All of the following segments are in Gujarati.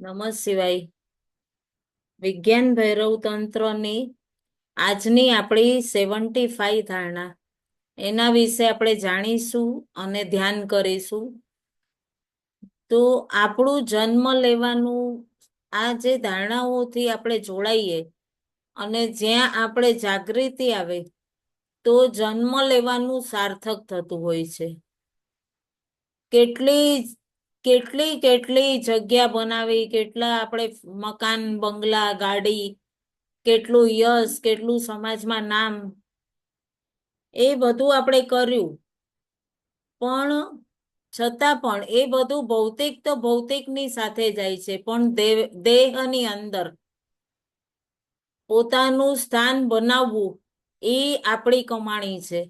નમઃ શિવાય. વિજ્ઞાન ભૈરવ તંત્રની આજની આપણી 75 ધારણા એના વિશે આપણે જાણીશું અને ધ્યાન કરીશું. તો આપણું જન્મ લેવાનું આ જે ધારણાઓથી આપણે જોડાઈએ અને જ્યાં આપણે જાગૃતિ આવે તો જન્મ લેવાનું સાર્થક થતું હોય છે. કેટલી કેટલી કેટલી જગ્યા બનાવી, કેટલા આપણે મકાન, બંગલા, ગાડી, કેટલું યશ, કેટલું સમાજમાં નામ, એ બધું આપણે કર્યું. પણ છતાં પણ એ બધું ભૌતિક તો ભૌતિકની સાથે જાય છે, પણ દેહની અંદર પોતાનું સ્થાન બનાવવું એ આપણી કમાણી છે.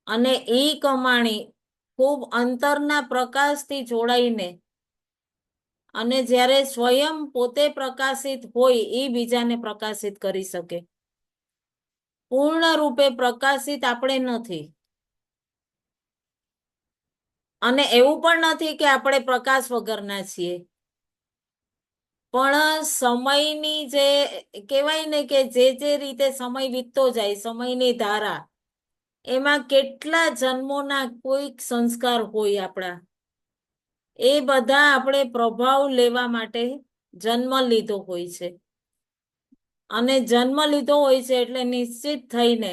અને એ કમાણી ખૂબ અંતરના પ્રકાશથી જોડાઈને અને જ્યારે સ્વયં પોતે પ્રકાશિત હોય એ બીજાને પ્રકાશિત કરી શકે. પૂર્ણ રૂપે પ્રકાશિત આપણે નથી. અને એવું પણ નથી કે આપણે પ્રકાશ વગરના છીએ. પણ સમયની જે કહેવાય ને કે જે રીતે સમય વીતતો જાય, સમયની ધારા, એમાં કેટલા જન્મોના કોઈક સંસ્કાર હોય આપણા, એ બધા આપણે પ્રભાવ લેવા માટે જન્મ લીધો હોય છે. અને જન્મ લીધો હોય છે એટલે નિશ્ચિત થઈને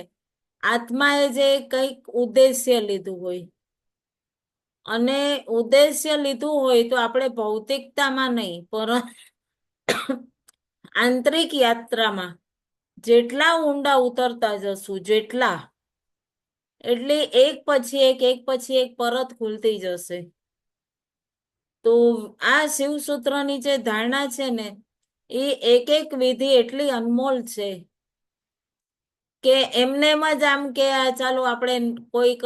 આત્માએ જે કંઈક ઉદ્દેશ્ય લીધું હોય, અને ઉદ્દેશ્ય લીધું હોય તો આપણે ભૌતિકતામાં નહીં, પણ આંતરિક યાત્રામાં જેટલા ઊંડા ઉતરતા જશું, એટલે એક પછી એક પરત ખુલતી જશે. તો આ શિવસૂત્રની જે ધારણા છે ને, એ એક વિધિ એટલી અનમોલ છે કે એમનેમ જ આમ કે ચાલો આપણે કોઈક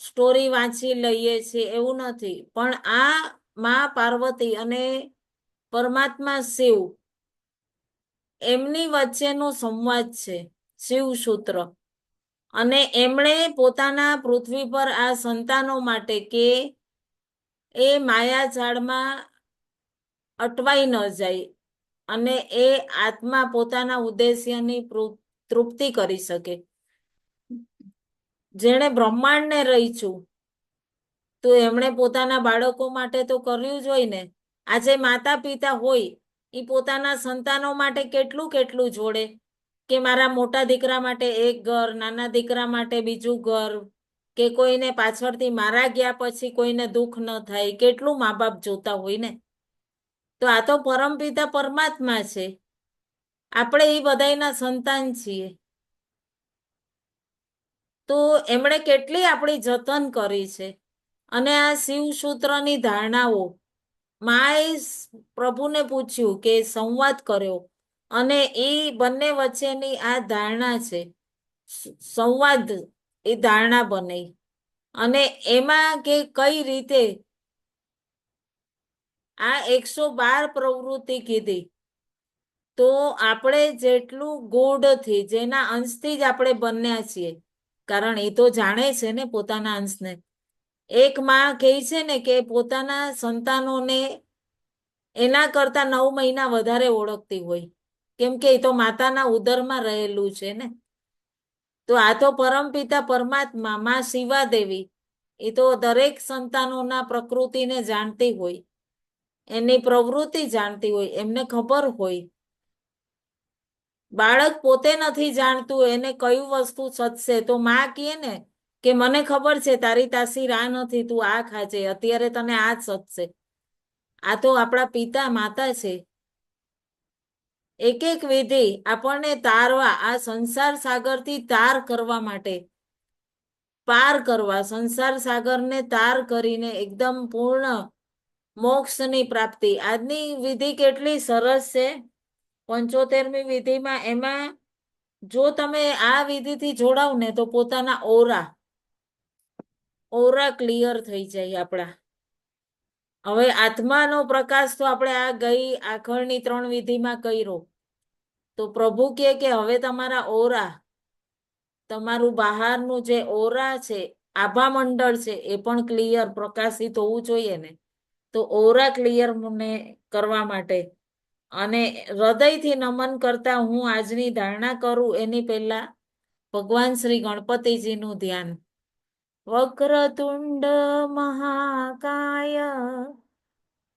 સ્ટોરી વાંચી લઈએ છીએ એવું નથી. પણ આ માં પાર્વતી અને પરમાત્મા શિવ, એમની વચ્ચેનો સંવાદ છે શિવસૂત્ર. અને એમણે પોતાના પૃથ્વી પર આ સંતાનો માટે કે એ માયાજાળમાં અટવાઈ ન જાય અને એ આત્મા પોતાના ઉદ્દેશ્યની તૃપ્તિ કરી શકે. જેણે બ્રહ્માંડને રચ્યું તો એમણે પોતાના બાળકો માટે તો કર્યું જ હોય ને. આજે માતા પિતા હોય એ પોતાના સંતાનો માટે કેટલું કેટલું જોડે કે મારા મોટા દીકરા માટે એક ઘર, નાના દીકરા માટે બીજું ઘર, કે કોઈને પાછળથી મારા ગયા પછી કોઈને દુઃખ ન થાય, કેટલું મા બાપ જોતા હોય ને. તો આ તો પરમપિતા પરમાત્મા છે, આપણે એ બધાના સંતાન છીએ. તો એમણે કેટલી આપણી જતન કરી છે. અને આ શિવસૂત્રની ધારણાઓ, માએ પ્રભુને પૂછ્યું કે સંવાદ કર્યો, અને એ બંને વચ્ચેની આ ધારણા છે, સંવાદ, એ ધારણા બની. અને એમાં કે કઈ રીતે આ 112 પ્રવૃત્તિ કીધી, તો આપણે જેટલું ગૂઢથી, જેના અંશથી જ આપણે બન્યા છીએ, કારણ એ તો જાણે છે ને પોતાના અંશને. એક માં કહે છે ને કે પોતાના સંતાનોને એના કરતા 9 મહિના વધારે ઓળખતી હોય, કેમ કે એ તો માતાના ઉદરમાં રહેલું છે ને. તો આ તો પરમપિતા પરમાત્મા માં શિવા દેવી, એ તો દરેક સંતાનોના પ્રકૃતિને જાણતી હોય, એની પ્રવૃત્તિ જાણતી હોય, એમને ખબર હોય. બાળક પોતે નથી જાણતું એને કયું વસ્તુ સદશે, તો માં કહે ને કે મને ખબર છે તારી તાસીર આ નથી, તું આ ખાજે, અત્યારે તને આ જ સદશે. આ તો આપણા પિતા માતા છે. એક વિધિ આપણને તારવા, આ સંસાર સાગરથી તાર કરવા માટે, પાર કરવા, સંસાર સાગરને તાર કરીને એકદમ પૂર્ણ મોક્ષની પ્રાપ્તિ. આજની વિધિ કેટલી સરસ છે, 75મી વિધિમાં. એમાં જો તમે આ વિધિથી જોડાવ ને તો પોતાના ઓરા ક્લિયર થઈ જાય આપણા. હવે આત્માનો પ્રકાશ તો આપણે આ ગઈ આખળની 3 વિધિમાં કર્યો. તો પ્રભુ કહે કે હવે તમારા તમારું બહારનું જે ઓરા છે, આભા મંડળ છે, એ પણ ક્લિયર પ્રકાશિત હોવું જોઈએ ને. તો ઓરા ક્લિયર મને કરવા માટે અને હૃદયથી નમન કરતા હું આજની ધારણા કરું એની પહેલા ભગવાન શ્રી ગણપતિજીનું ધ્યાન. વક્રતુંડ મહાકાય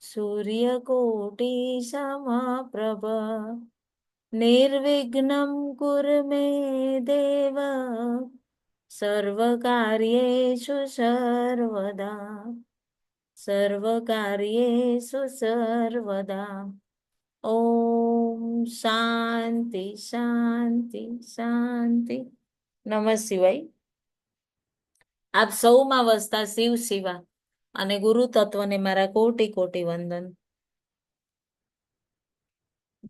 સૂર્યકોટી સમપ્રભ નિર્વિઘ્નમ કુરુ મે દેવ સર્વકાર્યેષુ સર્વદા સર્વકાર્યેષુ સર્વદા. ઓમ શાંતિ શાંતિ શાંતિ. નમઃ શિવાય. આપ સૌમાં વસતા શિવ શિવા અને ગુરુ તત્વને મારા કોટી કોટી વંદન.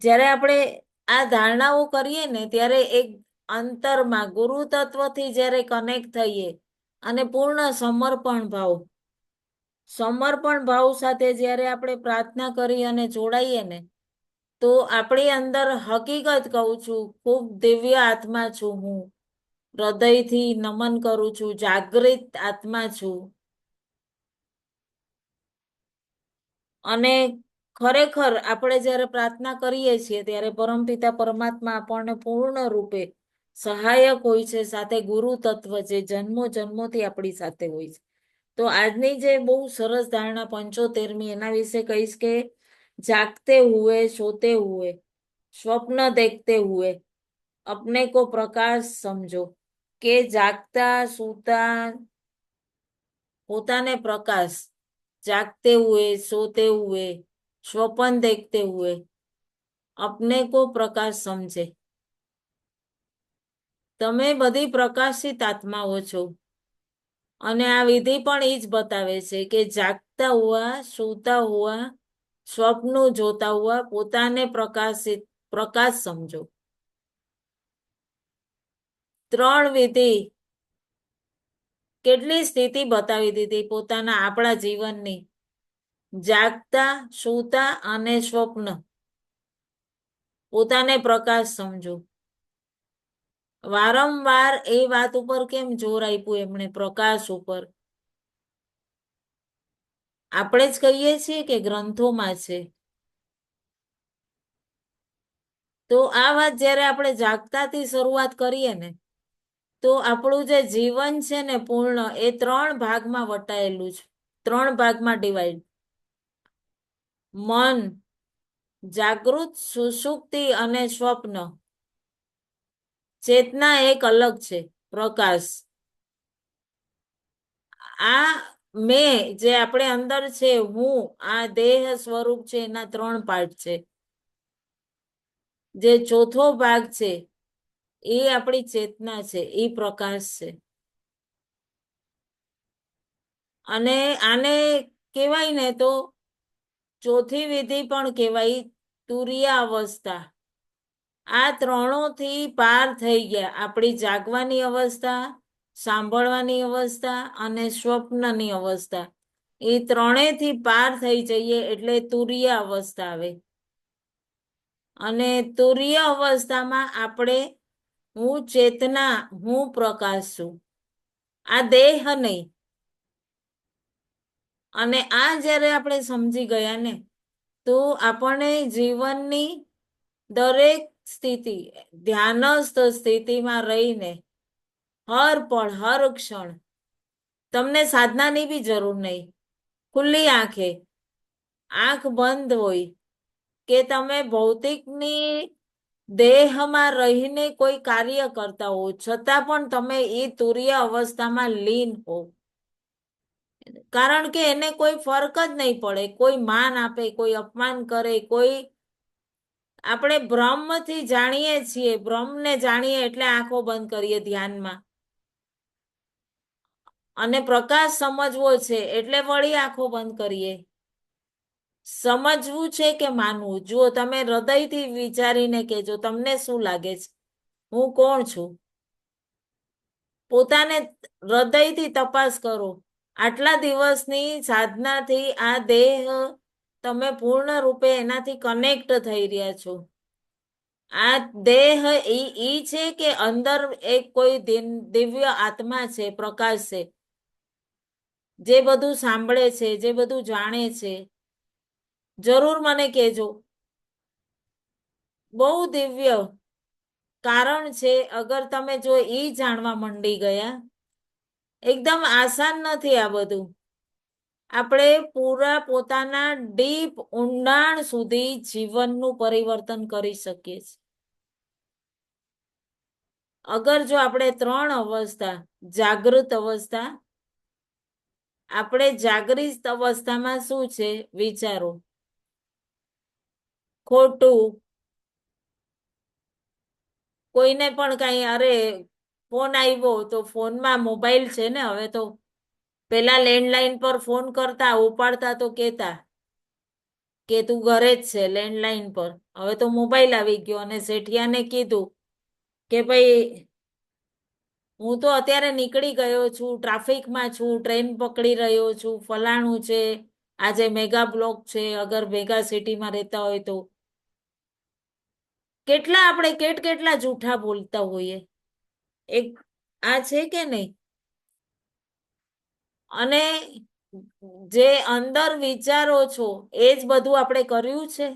જ્યારે આપણે આ ધારણાઓ કરીએ ને ત્યારે એક અંતરમાં ગુરુ તત્વથી જ્યારે કનેક્ટ થઈએ અને પૂર્ણ સમર્પણ ભાવ સાથે જ્યારે આપણે પ્રાર્થના કરી અને જોડાઈએ ને તો આપણી અંદર હકીકત કહું છું, ખૂબ દિવ્ય આત્મા છું હું, હૃદયથી નમન કરું છું, જાગૃત આત્મા છું. અને ખરેખર આપણે જ્યારે પ્રાર્થના કરીએ છીએ ત્યારે પરમપિતા પરમાત્મા આપણને પૂર્ણ રૂપે સહાયક હોય છે, સાથે ગુરુ તત્વ જે જન્મો જન્મોથી આપણી સાથે હોય છે. તો આજની જે બહુ સરસ ધારણા 75મી એના વિશે કહીશ કે જાગતે હુએ સોતે હુએ સ્વપ્ન દેખતે હુએ अपने को प्रकाश समझो. કે જાગતા સૂતા પોતાને પ્રકાશ, જાગते हुए सोते हुए स्वप्न देखते हुए अपने को प्रकाश समझे. તમે બધી પ્રકાશિત આત્માઓ છો અને આ વિધિ પણ એ જ બતાવે છે કે જાગતા હુઆ સૂતા હુઆ સ્વપ્નો જોતા હુઆ પોતાને પ્રકાશ સમજો. 3 વિધિ કેટલી સ્થિતિ બતાવી દીધી પોતાના આપણા જીવનની. જાગતા સૂતા અને સ્વપ્ન પોતાને પ્રકાશ સમજો. વારંવાર એ વાત ઉપર કેમ જોર આપ્યું એમણે? પ્રકાશ ઉપર. આપણે જ કહીએ છીએ કે ગ્રંથોમાં છે? તો આ વાત જ્યારે આપણે જાગતાથી શરૂઆત કરીએ ને તો આપણું જે જીવન છે ને પૂર્ણ એ 3 ભાગમાં વટાયેલું છે, 3 ભાગમાં ડિવાઈડ. મન, જાગૃત, સુષુપ્તિ અને સ્વપ્ન. ચેતના એક અલગ છે, પ્રકાશ. આ મેં જે આપણે અંદર છે, હું, આ દેહ સ્વરૂપ છે, એના 3 પાર્ટ છે. જે ચોથો ભાગ છે એ આપણી ચેતના છે, એ પ્રકાશ છે. અને આને કહેવાય ને તો ચોથી વિધિ પણ કહેવાય તુરિયા અવસ્થા. આ 3થી પાર થઈ ગયા આપણી જાગવાની અવસ્થા, સાંભળવાની અવસ્થા અને સ્વપ્નની અવસ્થા. એ 3થી પાર થઈ જઈએ એટલે તુરિય અવસ્થા આવે. અને તુરિય અવસ્થામાં આપણે હું ચેતના, હું પ્રકાશ છું, આ દેહ નહીં. અને આ જ્યારે આપણે સમજી ગયા ને તો આપણને જીવનની દરેક સ્થિતિ ધ્યાનસ્થ સ્થિતિમાં રહીને હર પળ હર ક્ષણ તમને સાધનાની બી જરૂર નહીં. ખુલ્લી આંખે, આંખ બંધ હોય કે તમે ભૌતિકની દેહમાં રહીને કોઈ કાર્ય કરતા હો છતાં પણ તમે એ તુરિય અવસ્થામાં લીન હો. કારણ કે એને કોઈ ફરક જ નહીં પડે. કોઈ માન આપે, કોઈ અપમાન કરે, કોઈ આપણે બ્રહ્મથી જાણીએ છીએ, બ્રહ્મને જાણીએ એટલે આંખો બંધ કરીએ ધ્યાનમાં. અને પ્રકાશ સમજવો છે એટલે વળી આંખો બંધ કરીએ. સમજવું છે કે માનવું? જુઓ, તમે હૃદયથી વિચારીને કહેજો તમને શું લાગે છે, હું કોણ છું? પોતાને હૃદયથી તપાસ કરો. આટલા દિવસની સાધનાથી આ દેહ તમે પૂર્ણ રૂપે એનાથી કનેક્ટ થઈ રહ્યા છો. આ દેહ ઈ છે કે અંદર એક કોઈ દિવ્ય આત્મા છે, પ્રકાશ છે, જે બધું સાંભળે છે, જે બધું જાણે છે. જરૂર મને કહેજો. બહુ દિવ્ય કારણ છે. અગર તમે જો ઈ જાણવા માંડી ગયા, એકદમ આસાન નથી આ બધું. આપણે પૂરા પોતાના ડીપ ઊંડાણ સુધી જીવનનું પરિવર્તન કરી શકીએ છીએ. અગર જો આપણે 3 અવસ્થા, જાગૃત અવસ્થા, આપણે જાગૃત અવસ્થામાં શું છે વિચારો, ખોટું, કોઈને પણ કઈ, અરે ફોન આવ્યો તો ફોનમાં મોબાઈલ છે ને હવે તો, પેલા લેન્ડલાઈન પર ફોન કરતા, ઉપાડતા તો કેતા કે તું ઘરે જ છે લેન્ડલાઈન પર. હવે તો મોબાઈલ આવી ગયો અને શેઠિયાને કીધું કે ભાઈ હું તો અત્યારે નીકળી ગયો છું, ટ્રાફિકમાં છું, ટ્રેન પકડી રહ્યો છું, ફલાણું છે, આજે મેગા બ્લોક છે, અગર મેગા સિટીમાં રહેતા હોય તો. કેટલા આપણે કેટલા જૂઠા બોલતા હોઈએ. એક આ છે કે નહીં? અને જે અંદર વિચારો છો એ જ બધું આપણે કર્યું છે.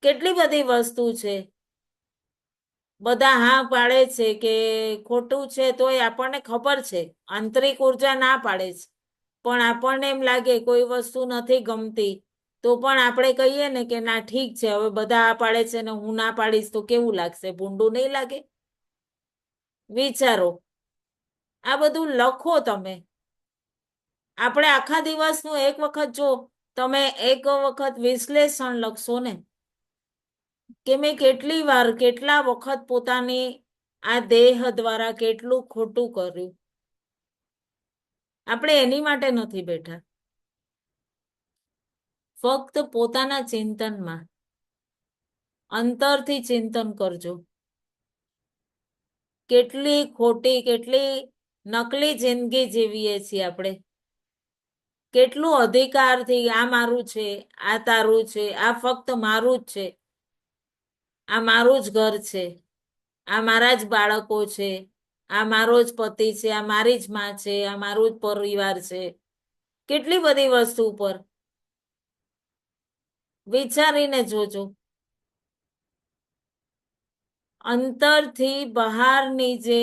કેટલી બધી વસ્તુ છે. બધા હા પાડે છે કે ખોટું છે, તોય આપણને ખબર છે, આંતરિક ઉર્જા ના પાડે છે, પણ આપણને એમ લાગે કોઈ વસ્તુ નથી ગમતી તો પણ આપણે કહીએ ને કે ના ઠીક છે, હવે બધા આ પાડે છે ને હું ના પાડીશ તો કેવું લાગશે? ભૂંડું નહીં લાગે? વિચારો. આ બધું લખો તમે. આપણે આખા દિવસનું એક વખત જો તમે એક વખત વિશ્લેષણ લખશો ને કે મેં કેટલી વાર કેટલા વખત પોતાની આ દેહ દ્વારા કેટલું ખોટું કર્યું. આપણે એની માટે નથી બેઠા. ફક્ત પોતાના ચિંતનમાં અંતરથી ચિંતન કરજો. કેટલી ખોટી, કેટલી નકલી જિંદગી જીવીએ છીએ આપણે. કેટલું અધિકારથી આ મારું છે, આ તારું છે, આ ફક્ત મારું જ છે, આ મારું જ ઘર છે, આ મારા જ બાળકો છે, આ મારો જ પતિ છે, આ મારી જ માં છે, આ મારું જ પરિવાર છે. કેટલી બધી વસ્તુ પર વિચારીને જોજો. અંતરથી બહારની જે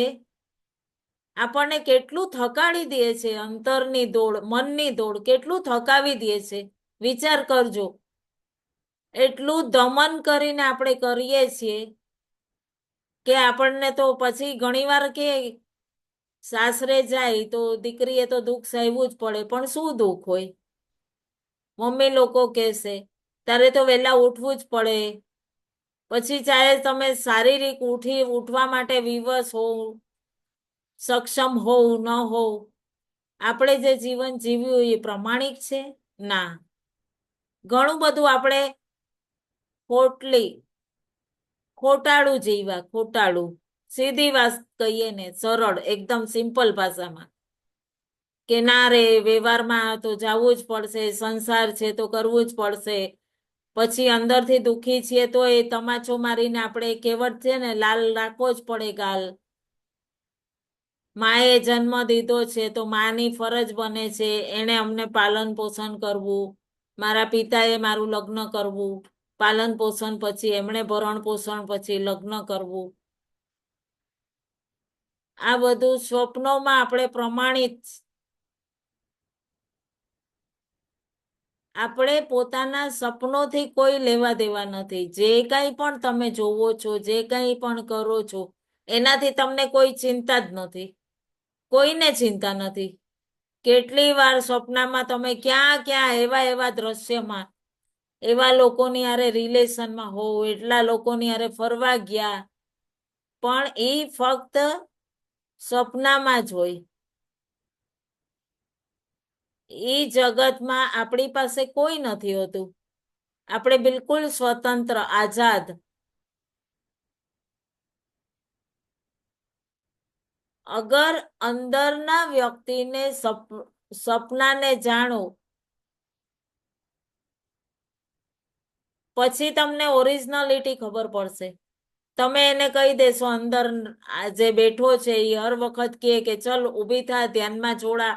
આપણને કેટલું થકાડી દે છે, અંતરની દોડ, મનની દોડ કેટલું થકાવી દે છે. વિચાર કરજો. એટલું દમન કરીને આપણે કરીએ છીએ કે આપણને તો પછી ઘણીવાર કે સાસરે જાય તો દીકરીએ તો દુઃખ સહેવું જ પડે, પણ શું દુઃખ હોય? મમ્મી લોકો કહેશે તારે તો વહેલા ઉઠવું જ પડે. પછી ચાહે તમે શારીરિક ઉઠવા માટે વિવશ હોવ, સક્ષમ હોવ ન હોવ, આપણે જે જીવન જીવ્યું એ પ્રમાણિક છે? ના. ઘણું બધું આપણે ખોટાળું જીવ્યા, ખોટાળું. સીધી વાત કહીએ ને, સરળ, એકદમ સિમ્પલ ભાષામાં કે ના રે વ્યવહારમાં તો જવું જ પડશે, સંસાર છે તો કરવું જ પડશે. પછી અંદરથી દુખી છીએ તો એ તમાચો મારીને આપણે કહેવત છે ને, લાલ રાખવો જ પડે ગાલ. માએ જન્મ દીધો છે તો માની ફરજ બને છે, એને અમને પાલન પોષણ કરવું. મારા પિતાએ મારું લગ્ન કરવું, પાલન પોષણ પછી એમણે ભરણ પોષણ પછી લગ્ન કરવું. આ બધું સ્વપ્નોમાં આપણે પ્રમાણિત. આપણે પોતાના સપનોથી કોઈ લેવા દેવા નથી. જે કંઈ પણ તમે જોવો છો, જે કંઈ પણ કરો છો, એનાથી તમને કોઈ ચિંતા જ નથી. કોઈને ચિંતા નથી. કેટલી વાર સ્વપ્નમાં તમે ક્યાં ક્યાં એવા એવા દ્રશ્યમાં એવા લોકોની હારે રિલેશનમાં હોવ, એટલા લોકોની હારે ફરવા ગયા, પણ એ ફક્ત સપનામાં જ હોય. એ જગતમાં આપણી પાસે કોઈ નથી હોતું. આપણે બિલકુલ સ્વતંત્ર, આઝાદ. અગર અંદરના વ્યક્તિને સપનાને જાણો, પછી તમને ઓરિજિનાલિટી ખબર પડશે. તમે એને કહી દેશો અંદર જે બેઠો છે એ હર વખત કહે કે ચલ ઊભી થા, ધ્યાનમાં જોડા,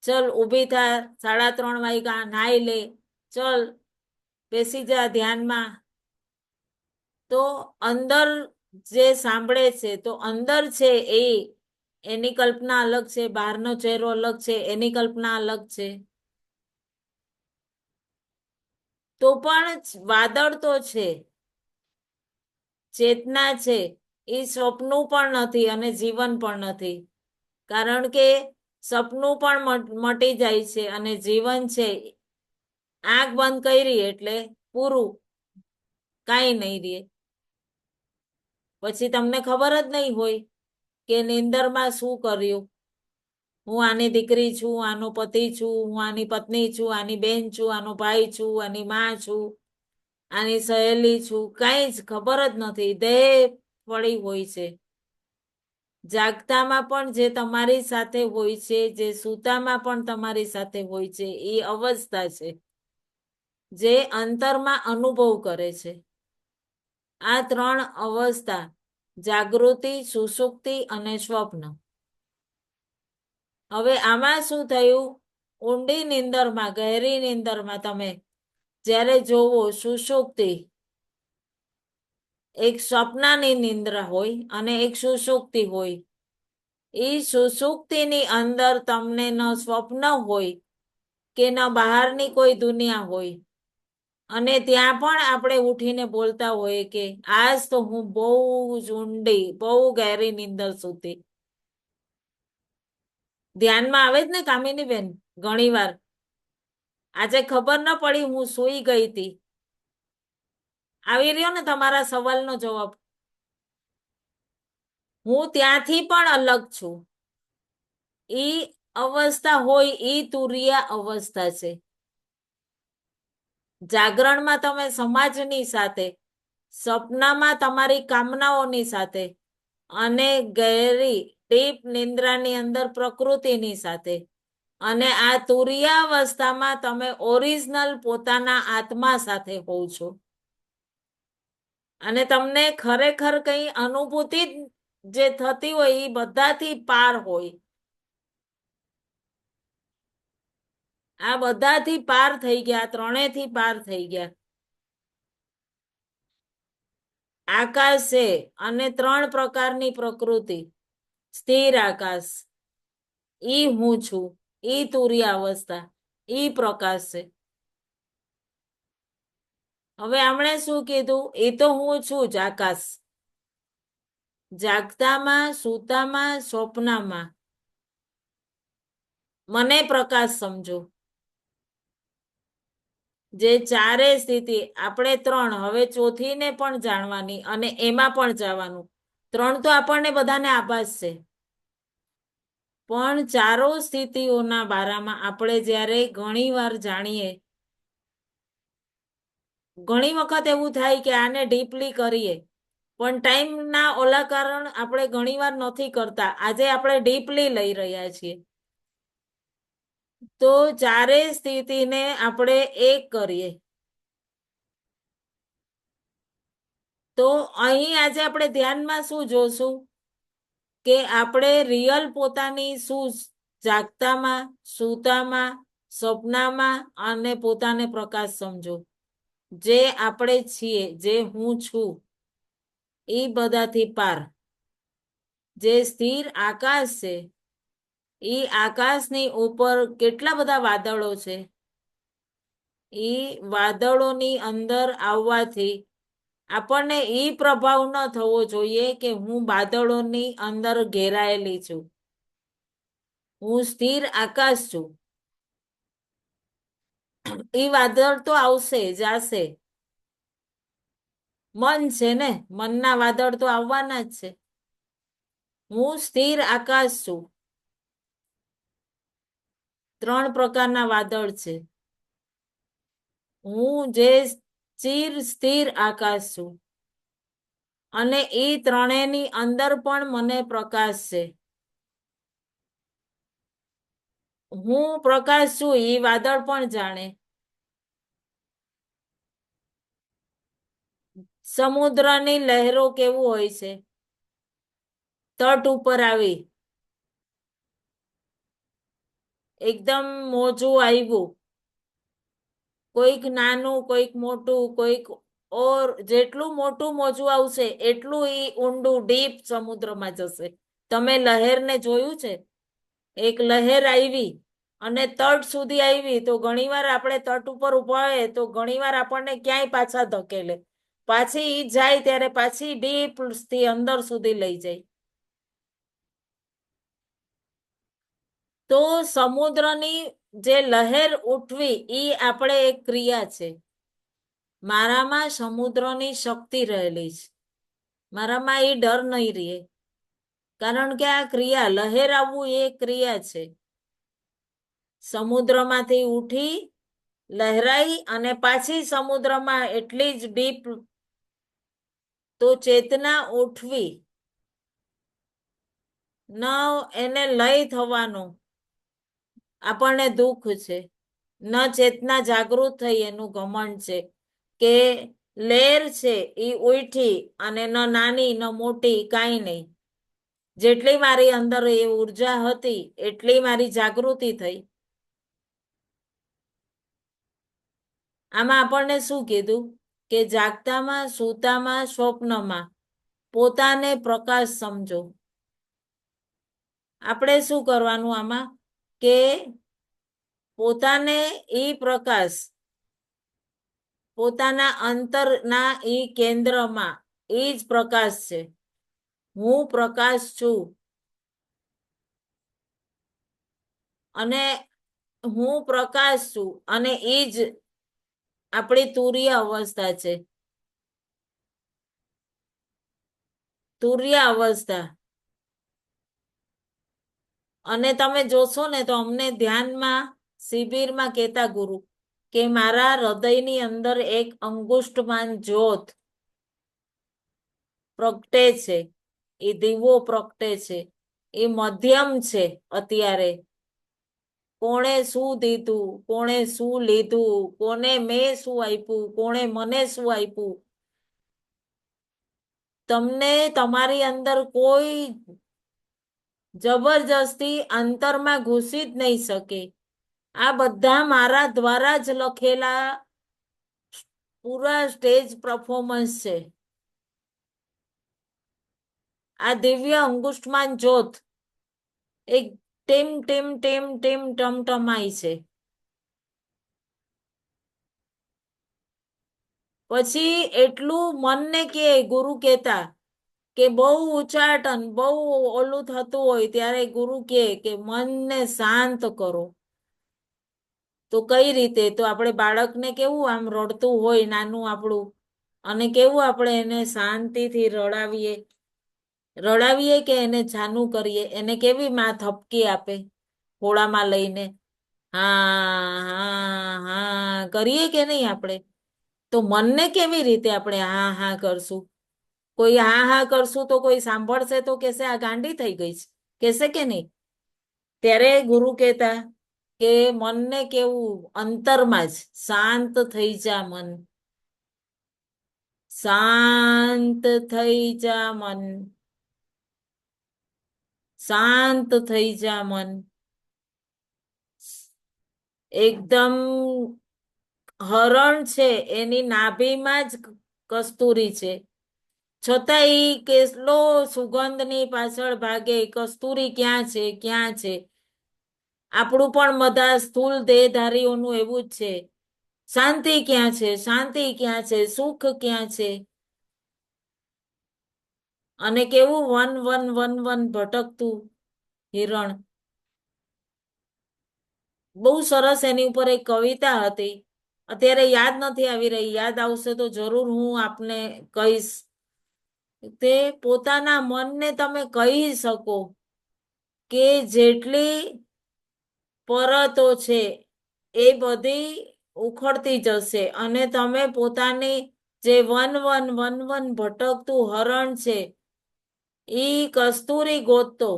ચલ ઊભી થા, 3:30 વાગ્યા નાઈ લે. ચલ બેસી જા ધ્યાનમાં. તો અંદર જે સાંભળે છે તો અંદર છે એ એની કલ્પના અલગ છે, બહારનો ચહેરો અલગ છે, એની કલ્પના અલગ છે. તો પણ વાદળ તો છે, ચેતના છે, એ સ્વપ્નું પણ નથી અને જીવન પણ નથી. કારણ કે સપનું પણ મટી જાય છે અને જીવન છે આંખ બંધ કરી એટલે પૂરું, કાંઈ નહીં રહે. પછી તમને ખબર જ નહીં હોય કે નિંદરમાં શું કર્યું. હું આની દીકરી છું, આનો પતિ છું, હું આની પત્ની છું, આની બેન છું, આનો ભાઈ છું, આની માં છું, આની સહેલી છું, કઈ જ ખબર જ નથી. દેહ પડી હોય છે. જાગતામાં પણ જે તમારી સાથે હોય છે, જે સૂતામાં પણ તમારી સાથે હોય છે, એ અવસ્થા છે જે અંતરમાં અનુભવ કરે છે. આ ત્રણ અવસ્થા જાગૃતિ, સુષુપ્તિ અને સ્વપ્ન. હવે આમાં શું થયું? ઊંડી નિંદરમાં, ગહેરી નિંદરમાં તમે જ્યારે જોવો સુષુપ્તિ, એક સ્વપ્નની નિંદ્રા હોય અને એક સુષુપ્તિ હોય. એ સુષુપ્તિની અંદર તમને ન સ્વપ્ન હોય કે ન બહારની કોઈ દુનિયા હોય. અને ત્યાં પણ આપણે ઉઠીને બોલતા હોઈએ કે આજ તો હું બહુ જ ઊંડી, બહુ ગહેરી નિંદર સૂતી. ધ્યાનમાં આવે જ ને કામિની બેન ઘણી વાર. આજે ખબર ન પડી હું સૂઈ ગઈ હતી. આવી રહ્યો ને તમારા સવાલનો જવાબ. હું ત્યાંથી પણ અલગ છું. ઈ અવસ્થા હોય ઈ તુરિયા અવસ્થા છે. જાગરણમાં તમે સમાજની સાથે, સપનામાં તમારી કામનાઓની સાથે અને ગહેરી ડીપ નિંદ્રાની અંદર પ્રકૃતિની સાથે. અને આ તુરિયાવસ્થામાં તમે ઓરિજિનલ પોતાના આત્મા સાથે હોવ છો. અને તમને ખરેખર કઈ અનુભૂતિ જે થતી હોય એ બધાથી પાર હોય. આ બધાથી પાર થઈ ગયા, ત્રણેયથી પાર થઈ ગયા. આકાશ છે અને ત્રણ પ્રકારની પ્રકૃતિ. સ્થિર આકાશ, ઈ હું છું, ઈ તુરિયા અવસ્થા, ઈ પ્રકાશ છે. હવે આમણે શું કીધું? એ તો હું છું જ આકાશ. જાગતામાં, સૂતામાં, સ્વપ્નમાં મને પ્રકાશ સમજો. જે ચારે સ્થિતિ આપણે ત્રણ, હવે ચોથીને પણ જાણવાની અને એમાં પણ જવાનું. ત્રણ તો આપણને બધાને આભાસ છે. પણ ચારો સ્થિતિઓના બારામાં આપણે જ્યારે ઘણી વાર જાણીએ, ઘણી વખત એવું થાય કે આને ડીપલી કરીએ, પણ ટાઈમના ઓલા કારણ આપણે ઘણી વાર નથી કરતા. આજે આપણે ડીપલી લઈ રહ્યા છીએ. તો ચારે સ્થિતિને આપણે એક કરીએ. તો અહીં આજે આપણે ધ્યાનમાં શું જોશું? કે આપણે રિયલ પોતાની શું જાગતામાં, સૂતામાં, સ્વપ્નામાં અને પોતાને પ્રકાશ સમજો. જે આપણે છીએ, જે હું છું, એ બધાથી પાર. જે સ્થિર આકાશ છે, એ આકાશની ઉપર કેટલા બધા વાદળો છે. એ વાદળોની અંદર આવવાથી આપણને એ પ્રભાવ ન થવો જોઈએ કે હું વાદળોની અંદર ઘેરાયેલી છું. હું સ્થિર આકાશ છું. એ વાદળ તો આવશે, જાશે. મન છે ને, મનના વાદળ તો આવવાના જ છે. હું સ્થિર આકાશ છું. ત્રણ પ્રકારના વાદળ છે. હું જે ચિર સ્થિર આકાશ છું. અને એ ત્રણેયની અંદર પણ મને પ્રકાશ છે. હું પ્રકાશ છું એ વાદળ પણ જાણે. સમુદ્રની લહેરો કેવું હોય છે? તટ ઉપર આવી એકદમ મોજું આવ્યું કોઈક નાનું, કોઈક મોટું, કોઈક ઓર જેટલું મોટું મોજું આવશે એટલું ઈ ઊંડું ડીપ સમુદ્રમાં જશે. તમે લહેરને જોયું છે? એક લહેર આવી અને તટ સુધી આવી તો ઘણીવાર આપણે તટ ઉપર ઉભા હોય તો ઘણીવાર આપણને ક્યાંય પાછા ધકેલે. પાછી ઈ જાય ત્યારે પાછી ડીપ થી અંદર સુધી લઈ જાય. તો સમુદ્રની જે લહેર ઉઠવી ઈ આપણે એક ક્રિયા છે. મારામાં સમુદ્રની શક્તિ રહેલી છે. મારામાં એ ડર નહીં રહે, કારણ કે આ ક્રિયા લહેર આવવું એ ક્રિયા છે. સમુદ્રમાંથી ઉઠી લહેરાઈ અને પાછી સમુદ્રમાં એટલી જ ડીપ. તો ચેતના ઉઠવી ન એને લય થવાનો આપણને દુઃખ છે. ન ચેતના જાગૃત થઈ એનું ઘમંડ છે કે લહેર છે એ ઉઠી અને ન નાની ન મોટી કાંઈ નહીં. જેટલી મારી અંદર એ ઉર્જા હતી એટલી મારી જાગૃતિ થઈ. આમાં આપણને શું કીધું કે જાગતામાં, સૂતામાં, સ્વપ્નમાં પોતાને પ્રકાશ સમજો. આપણે શું કરવાનું આમાં કે પોતાને ઈ પ્રકાશ પોતાના અંતરના ઈ કેન્દ્રમાં ઈ જ પ્રકાશ છે. હું પ્રકાશ છું અને હું પ્રકાશ છું અને ઈ જ આપણી તુર્ય અવસ્થા છે. તુર્ય અવસ્થા. અને તમે જોશો ને તો અમને ધ્યાનમાં શિબિરમાં કહેતા ગુરુ કે મારા હૃદયની અંદર એક અંગુષ્ઠમાન જ્યોત પ્રગટે છે. એ દીવો પ્રગટે છે. એ મધ્યમ છે. અત્યારે કોણે શું દીધું, કોણે શું લીધું, કોને મેં શું આપ્યું, કોણે મને શું આપ્યું, તમને તમારી અંદર કોઈ જબરજસ્તી અંતરમાં ઘૂસી જ નહીં શકે. આ બધા મારા દ્વારા જ લખેલા પૂરા સ્ટેજ પરફોર્મન્સ છે. આ દિવ્ય અંગુષ્ઠમાન જ્યોત એક ટીમ ટીમ ટીમ ટીમ ટમટમાય છે. પછી એટલું મનને કે ગુરુ કહેતા કે બહુ ઉચાટન બહુ ઓલું થતું હોય ત્યારે ગુરુ કે મનને શાંત કરો. તો કઈ રીતે? તો આપણે બાળકને કેવું આમ રડતું હોય નાનું આપણું અને કેવું આપણે એને શાંતિથી રડાવીએ કે એને જાનું કરીએ, એને કેવી માં ધપકી આપે ખોળામાં લઈને હા હા હા કરીએ કે નહીં આપણે? તો મનને કેવી રીતે આપણે હા હા કરશું? કોઈ હા હા કરશું તો કોઈ સાંભળશે તો કેશે આ ગાંડી થઈ ગઈ છે, કેશે કે નહીં? ત્યારે ગુરુ કહેતા કે મનને કેવું અંતરમાં જ શાંત થઈ જા મન, શાંત થઈ જા મન, શાંત થઈ જા મન. એકદમ હરણ છે એની નાભીમાં જ કસ્તુરી છે, છતાં ઈ કેટલો સુગંધની પાછળ ભાગે કસ્તુરી ક્યાં છે ક્યાં છે. આપણું પણ બધા સ્થૂલ દેહધારીઓનું એવું જ છે. શાંતિ ક્યાં છે, શાંતિ ક્યાં છે, સુખ ક્યાં છે? અને કેવું વન વન વન વન ભટકતું હિરણ. બહુ સરસ એની ઉપર એક કવિતા હતી. અત્યારે યાદ નથી આવી રહી, યાદ આવશે તો જરૂર હું આપને કહીશ. તે પોતાના મનને તમે કહી શકો કે જેટલી પરતો છે એ બધી ઉખડતી જશે અને તમે પોતાની જે વન વન વન વન ભટકતું હરણ છે ઈ કસ્તુરી ગોતતો,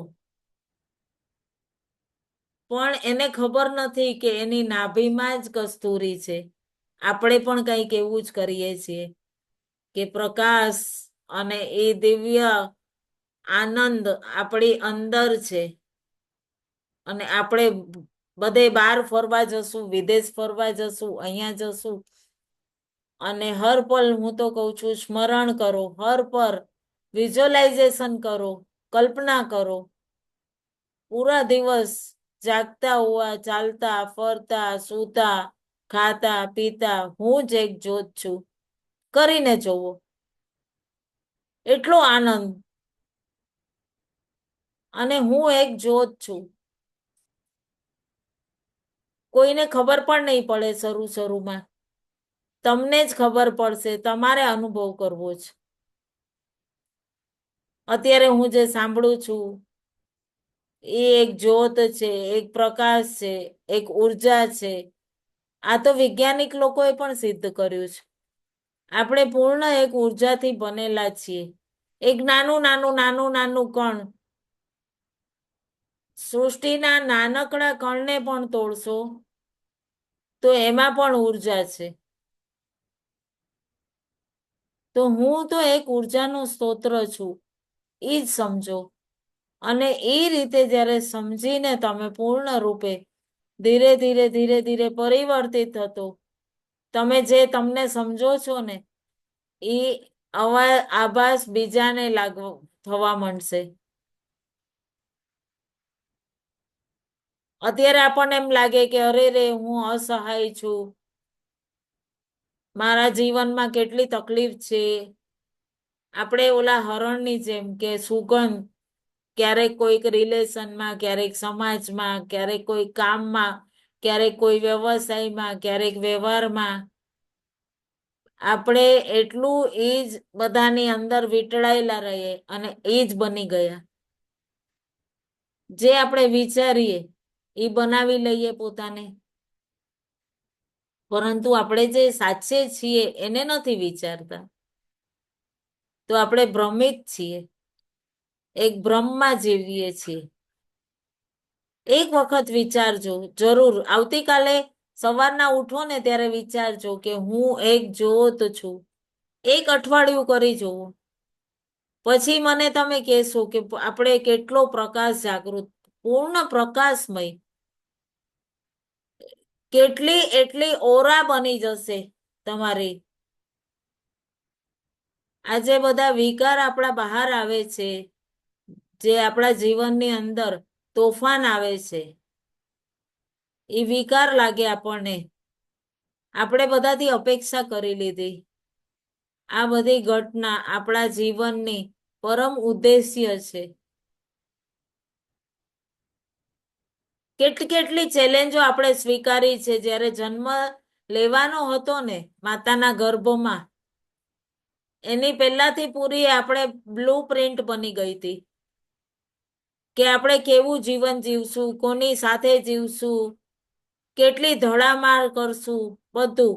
પણ એને ખબર નથી કે એની નાભીમાં જ કસ્તુરી છે. આપણે પણ કંઈક એવું જ કરીએ છીએ કે પ્રકાશ અને એ દિવ્ય આનંદ આપણી અંદર છે અને આપણે બધે બહાર ફરવા જશું, વિદેશ ફરવા જશું, અહીંયા જશું, અને હર પલ હું તો કઉ છું સ્મરણ કરો, હર પર વિઝ્યુઅલાઇઝેશન કરો, કલ્પના કરો. પૂરા દિવસ જાગતા હોવા, ચાલતા, ફરતા, સૂતા, ખાતા, પીતા હું જ એક જ્યોત છું. કરીને જોવો. એટલો આનંદ. અને હું એક જ્યોત છું. કોઈને ખબર પણ નહીં પડે શરૂમાં. તમને જ ખબર પડશે, તમારે અનુભવ કરવો છે. અત્યારે હું જે સાંભળું છું એ એક જ્યોત છે, એક પ્રકાશ છે, એક ઉર્જા છે. આ તો વૈજ્ઞાનિક લોકોએ પણ સિદ્ધ કર્યું છે. આપણે પૂર્ણ એક ઉર્જાથી બનેલા છીએ. એક નાનું નાનું નાનું નાનું કણ, સૃષ્ટિના નાનકડા કણને પણ તોડશો તો એમાં પણ ઉર્જા છે. તો હું તો એક ઉર્જાનો સ્તોત્ર છું, એ જ સમજો. અને એ રીતે જ્યારે સમજીને તમે પૂર્ણ રૂપે ધીરે ધીરે ધીરે ધીરે પરિવર્તિત થતો, તમે જે તમને સમજો છો ને એ આભાસ બીજાને થવા માંડશે. અત્યારે આપણને એમ લાગે કે અરે રે હું અસહાય છું, મારા જીવનમાં કેટલી તકલીફ છે. આપણે ઓલા હરણની જેમ કે સુગંધ ક્યારેક કોઈક રિલેશનમાં, ક્યારેક સમાજમાં, ક્યારેક કોઈ કામમાં, ક્યારેક કોઈ વ્યવસાયમાં, ક્યારેક વ્યવહારમાં આપણે એટલું એ જ બધાની અંદર વીંટળાયેલા રહીએ અને એ જ બની ગયા. જે આપણે વિચારીએ એ બનાવી લઈએ પોતાને. પરંતુ આપણે જે સાચે છીએ એને નથી વિચારતા. તો આપણે ભ્રમિત છીએ, એક ભ્રમમાં જીવીએ છીએ. એક વખત વિચારજો જરૂર, આવતીકાલે સવારના ઉઠો ને ત્યારે વિચારજો કે હું એક જ્યોત છું. એક અઠવાડિયું કરી જોવો. પછી મને તમે કહેશો કે આપણે કેટલો પ્રકાશ જાગૃત, પૂર્ણ પ્રકાશમય, કેટલી એટલી ઓરા બની જશે તમારી. આજે બધા વિકાર આપણા બહાર આવે છે, જે આપણા જીવનની અંદર તોફાન આવે છે, એ વિકાર લાગે આપણને. આપણે બધાથી અપેક્ષા કરી લીધી. આ બધી ઘટના આપણા જીવનની પરમ ઉદ્દેશ્ય છે. કેટલી કેટલી ચેલેન્જો આપણે સ્વીકારી છે. જ્યારે જન્મ લેવાનો હતો ને માતાના ગર્ભમાં, એની પહેલાથી પૂરી આપણે બ્લુ પ્રિન્ટ બની ગઈ હતી કે આપણે કેવું જીવન જીવશું, કોની સાથે જીવશું, કેટલી ધડામાર કરશું, બધું.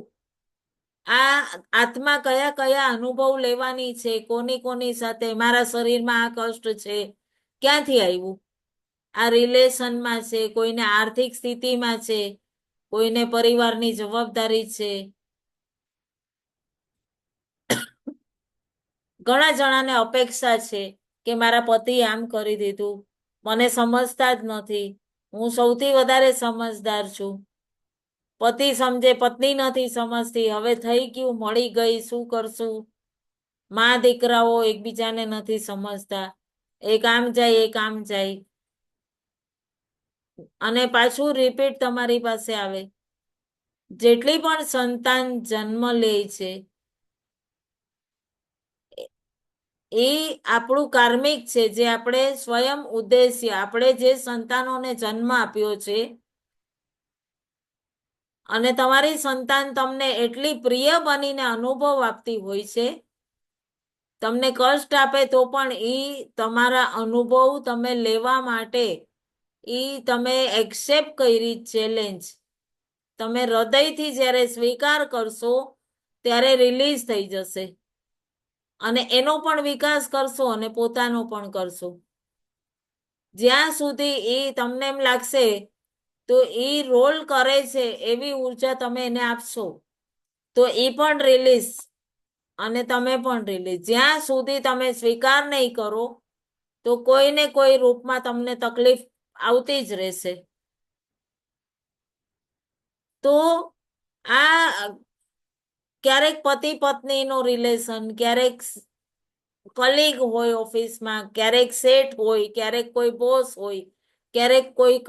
આ આત્મા કયા કયા અનુભવ લેવાની છે, કોની કોની સાથે, મારા શરીરમાં આ કષ્ટ છે, ક્યાંથી આવ્યું? આ રિલેશનમાં છે, કોઈને આર્થિક સ્થિતિમાં છે, કોઈને પરિવારની જવાબદારી છે. ઘણા જણાને અપેક્ષા છે કે મારા પતિ આમ કરી દીધું, મને સમજતા જ નથી, હું સૌથી વધારે સમજદાર છું. પતિ સમજે, પત્ની નથી સમજતી, હવે થઈ ગયું, મળી ગઈ, શું કરશું? માં દીકરાઓ એકબીજાને નથી સમજતા, એક આમ જાય એક આમ જાય, અને પાછું રિપીટ તમારી પાસે આવે. જેટલી પણ સંતાન જન્મ લે છે એ આપણું કાર્મિક છે, જે આપણે સ્વયં ઉદ્દેશ્ય, આપણે જે સંતાનોને જન્મ આપ્યો છે. અને તમારી સંતાન તમને એટલી પ્રિય બનીને અનુભવ આપતી હોય છે, તમને કષ્ટ આપે તો પણ એ તમારા અનુભવ તમે લેવા માટે એ તમે એક્સેપ્ટ કરી ચેલેન્જ, તમે હૃદયથી જ્યારે સ્વીકાર કરશો ત્યારે રિલીઝ થઈ જશે. અને એનો પણ વિકાસ કરશો અને પોતાનો પણ કરશો. જ્યાં સુધી એ તમને એમ લાગશે તો એ રોલ કરે છે એવી ઉર્જા તમે એને આપશો તો એ પણ રિલીઝ અને તમે પણ રિલીઝ. જ્યાં સુધી તમે સ્વીકાર નહીં કરો તો કોઈ ને કોઈ રૂપમાં તમને તકલીફ આવતી જ રહેશે. તો આ ક્યારેક પતિ પત્નીનો રિલેશન, ક્યારેક કલીગ હોય ઓફિસમાં, ક્યારેક સેટ હોય, ક્યારેક કોઈ બોસ હોય, ક્યારેક કોઈક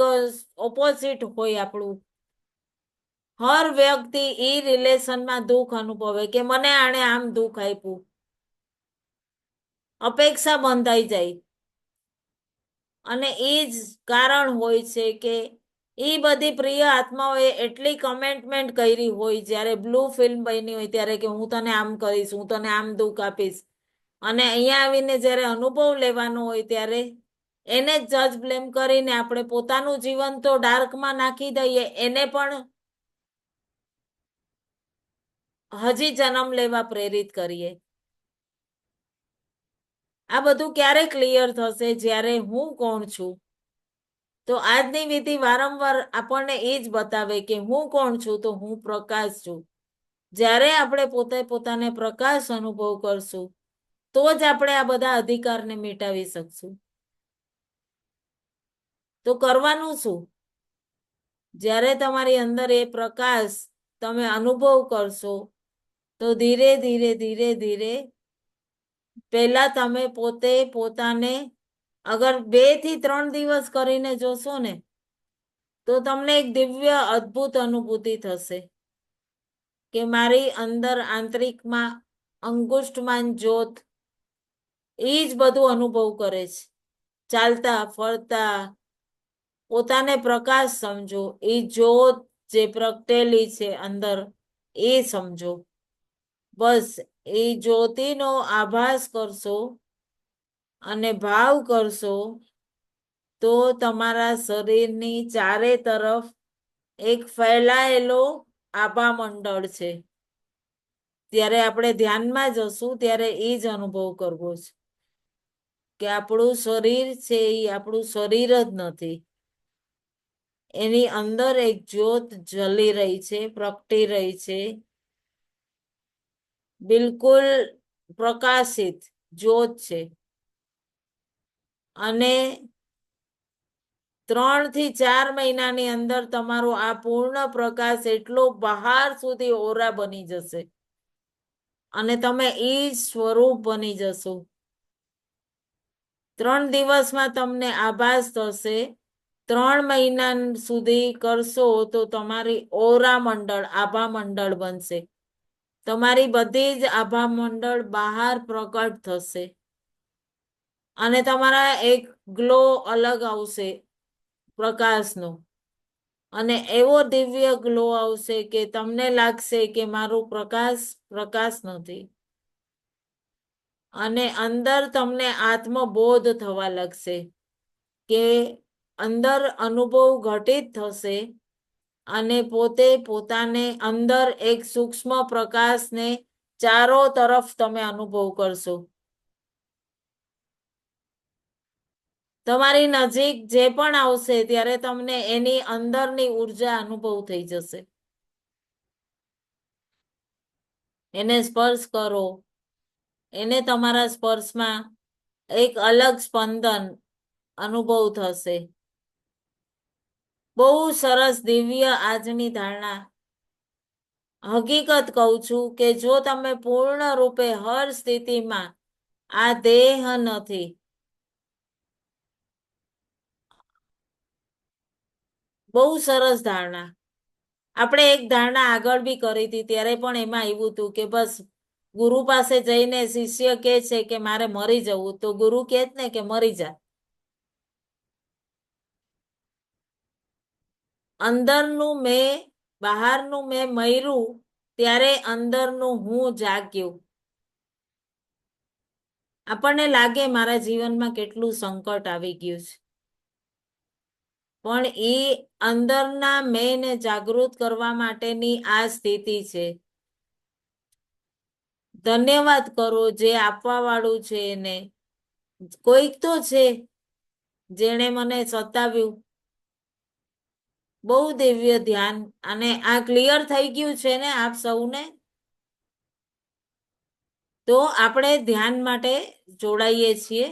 ઓપોઝિટ હોય આપણું. હર વ્યક્તિ એ રિલેશનમાં દુઃખ અનુભવે કે મને આણે આમ દુઃખ આપ્યું, અપેક્ષા બંધાઈ જાય. અને એ જ કારણ હોય છે કે એ બધી પ્રિય આત્માઓએ એટલી કમેન્ટમેન્ટ કરી હોય જ્યારે બ્લુ ફિલ્મ બની હોય ત્યારે કે હું તને આમ કરીશ, હું તને આમ દુઃખ આપીશ. અને અહીંયા આવીને જ્યારે અનુભવ લેવાનો હોય ત્યારે એને જ જજ બ્લેમ કરીને આપણે પોતાનું જીવન તો ડાર્કમાં નાખી દઈએ, એને પણ હજી જન્મ લેવા પ્રેરિત કરીએ. આ બધું ક્યારે ક્લિયર થશે? જ્યારે હું કોણ છું. તો આજની વિધિ વારંવાર આપણને એ જ બતાવે કે હું કોણ છું, તો હું પ્રકાશ છું. જ્યારે આપણે પોતે પોતાને પ્રકાશ અનુભવ કરશું તો જ આપણે આ બધા અધિકારને મિટાવી શકશું. તો કરવાનું શું? જ્યારે તમારી અંદર એ પ્રકાશ તમે અનુભવ કરશો તો ધીરે ધીરે ધીરે ધીરે પહેલા તમે પોતે પોતાને અગર 2 થી 3 દિવસ કરીને જોશો ને તો તમને એક દિવ્ય અદ્ભુત અનુભૂતિ થશે કે મારી અંદર આંતરિકમાં અંગુષ્ઠમાન જ્યોત એ જ બધું અનુભવ કરે છે. ચાલતા ફરતા પોતાને પ્રકાશ સમજો, એ જ્યોત જે પ્રગટેલી છે અંદર એ સમજો. બસ એ જ્યોતિનો આભાસ કરશો અને ભાવ કરશો તો તમારા શરીરની ચારે તરફ એક ફેલાયેલો આભા મંડળ છે. ત્યારે આપણે ધ્યાનમાં જશું ત્યારે એ જ અનુભવ કરવો છે કે આપણું શરીર છે એ આપણું શરીર જ નથી. એની અંદર એક જ્યોત જલી રહી છે, પ્રગટી રહી છે, બિલકુલ પ્રકાશિત જ્યોત છે. અને 3 થી 4 મહિનાની અંદર તમારો આ પૂર્ણ પ્રકાશ એટલો બહાર સુધી ઓરા બની જશે અને તમે એ સ્વરૂપ બની જશો. 3 દિવસમાં તમને આભાસ થશે. 3 મહિના સુધી કરશો તો તમારી ઓરા મંડળ આભા મંડળ બનશે. તમારી બધી જ આભા મંડળ બહાર પ્રકટ થશે અને તમારા એક ગ્લો અલગ આવશે પ્રકાશનો. અને એવો દિવ્ય ગ્લો આવશે કે તમને લાગશે કે મારું પ્રકાશ પ્રકાશ નથી. અને અંદર તમને આત્મબોધ થવા લાગશે કે અંદર અનુભવ ઘટિત થશે અને પોતે પોતાને અંદર એક સૂક્ષ્મ પ્રકાશને ચારો તરફ તમે અનુભવ કરશો. તમારી નજીક જે પણ આવશે ત્યારે તમને એની અંદરની ઉર્જા અનુભવ થઈ જશે. એને સ્પર્શ કરો, એને તમારા સ્પર્શમાં એક અલગ સ્પંદન અનુભવ થશે. બહુ સરસ દિવ્ય આજની ધારણા. હકીકત કહું છું કે જો તમે પૂર્ણ રૂપે હર સ્થિતિમાં આ દેહ નથી, બહુ સરસ ધારણા. આપણે એક ધારણા આગળ બી કરી હતી ત્યારે પણ એમાં આવ્યું હતું કે બસ ગુરુ પાસે જઈને શિષ્ય કે છે કે મારે મરી જવું, તો ગુરુ કહે જ ને કે મરી જા. અંદરનું મેં બહારનું મેં મર્યું ત્યારે અંદરનું હું જાગ્યું. આપણને લાગે મારા જીવનમાં કેટલું સંકટ આવી ગયું છે, પણ એ અંદરના મેંને જાગૃત કરવા માટેની આ સ્થિતિ છે. ધન્યવાદ કરો જે આપવા વાળું છે એને. કોઈક તો છે જેણે મને સતાવ્યું. બહુ દિવ્ય ધ્યાન. અને આ ક્લિયર થઈ ગયું છે ને આપ સૌને? તો આપણે ધ્યાન માટે જોડાઈએ છીએ.